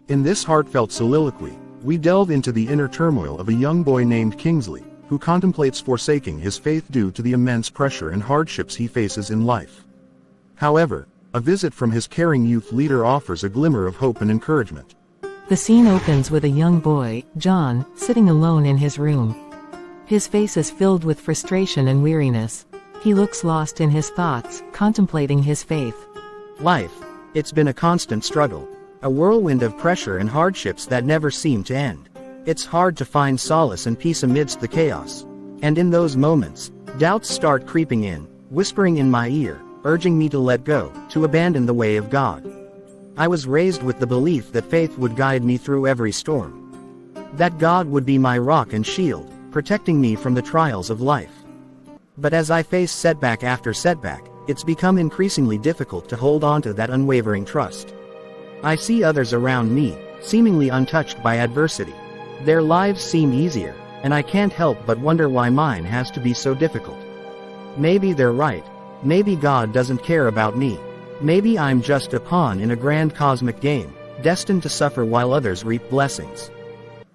In this heartfelt soliloquy, we delve into the inner turmoil of a young boy named Kingsley, who contemplates forsaking his faith due to the immense pressure and hardships he faces in life. However, a visit from his caring youth leader offers a glimmer of hope and encouragement. The scene opens with a young boy, John, sitting alone in his room. His face is filled with frustration and weariness. He looks lost in his thoughts, contemplating his faith. Life, it's been a constant struggle. A whirlwind of pressure and hardships that never seem to end. It's hard to find solace and peace amidst the chaos. And in those moments, doubts start creeping in, whispering in my ear, urging me to let go, to abandon the way of God. I was raised with the belief that faith would guide me through every storm. That God would be my rock and shield, protecting me from the trials of life. But as I face setback after setback, it's become increasingly difficult to hold on to that unwavering trust. I see others around me, seemingly untouched by adversity. Their lives seem easier, and I can't help but wonder why mine has to be so difficult. Maybe they're right. Maybe God doesn't care about me. Maybe I'm just a pawn in a grand cosmic game, destined to suffer while others reap blessings.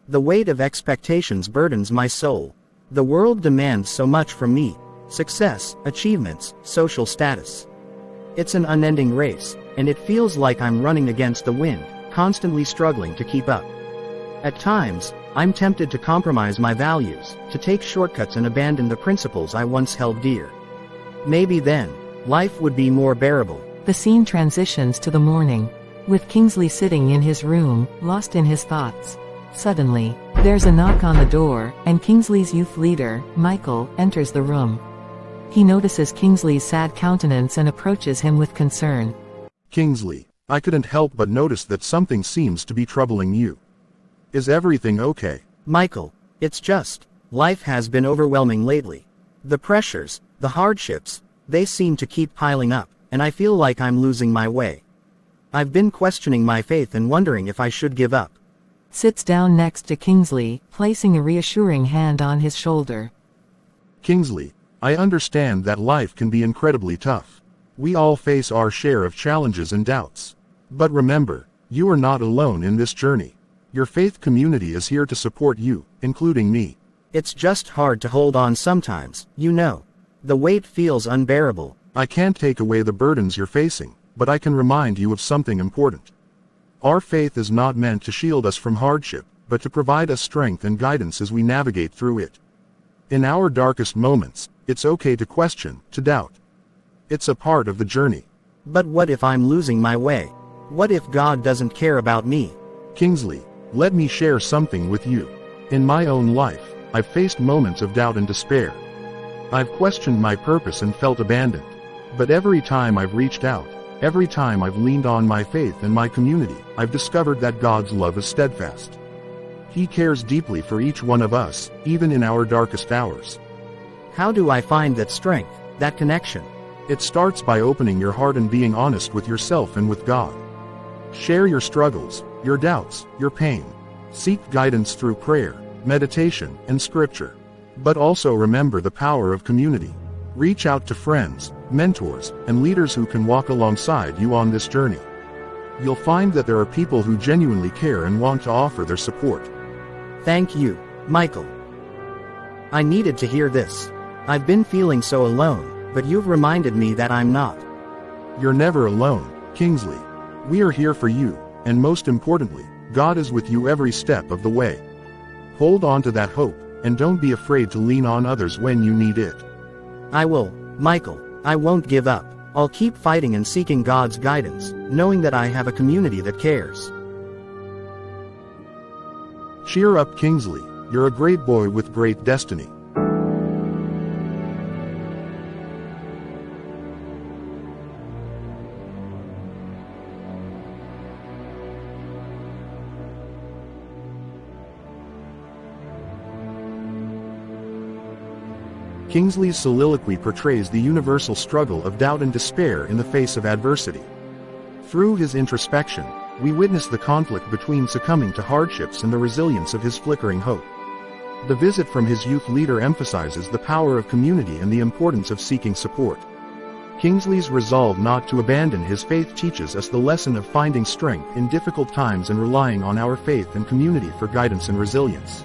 The weight of expectations burdens my soul. The world demands so much from me: success, achievements, social status. It's an unending race, and it feels like I'm running against the wind, constantly struggling to keep up. At times, I'm tempted to compromise my values, to take shortcuts and abandon the principles I once held dear. Maybe then, life would be more bearable. The scene transitions to the morning, with Kingsley sitting in his room, lost in his thoughts. Suddenly, there's a knock on the door, and Kingsley's youth leader, Michael, enters the room. He notices Kingsley's sad countenance and approaches him with concern. Kingsley, I couldn't help but notice that something seems to be troubling you. Is everything okay? Michael, it's just, life has been overwhelming lately. The pressures, the hardships, they seem to keep piling up, and I feel like I'm losing my way. I've been questioning my faith and wondering if I should give up. Sits down next to Kingsley, placing a reassuring hand on his shoulder. Kingsley, I understand that life can be incredibly tough. We all face our share of challenges and doubts. But remember, you are not alone in this journey. Your faith community is here to support you, including me. It's just hard to hold on sometimes, you know. The weight feels unbearable. I can't take away the burdens you're facing, but I can remind you of something important. Our faith is not meant to shield us from hardship, but to provide us strength and guidance as we navigate through it. In our darkest moments, it's okay to question, to doubt. It's a part of the journey. But what if I'm losing my way? What if God doesn't care about me? Kingsley, let me share something with you. In my own life, I've faced moments of doubt and despair. I've questioned my purpose and felt abandoned. But every time I've reached out, every time I've leaned on my faith and my community, I've discovered that God's love is steadfast. He cares deeply for each one of us, even in our darkest hours. How do I find that strength, that connection? It starts by opening your heart and being honest with yourself and with God. Share your struggles, your doubts, your pain. Seek guidance through prayer, meditation, and scripture. But also remember the power of community. Reach out to friends, mentors, and leaders who can walk alongside you on this journey. You'll find that there are people who genuinely care and want to offer their support. Thank you, Michael. I needed to hear this. I've been feeling so alone, but you've reminded me that I'm not. You're never alone, Kingsley. We are here for you, and most importantly, God is with you every step of the way. Hold on to that hope, and don't be afraid to lean on others when you need it. I will, Michael. I won't give up. I'll keep fighting and seeking God's guidance, knowing that I have a community that cares. Cheer up, Kingsley. You're a great boy with great destiny. Kingsley's soliloquy portrays the universal struggle of doubt and despair in the face of adversity. Through his introspection, we witness the conflict between succumbing to hardships and the resilience of his flickering hope. The visit from his youth leader emphasizes the power of community and the importance of seeking support. Kingsley's resolve not to abandon his faith teaches us the lesson of finding strength in difficult times and relying on our faith and community for guidance and resilience.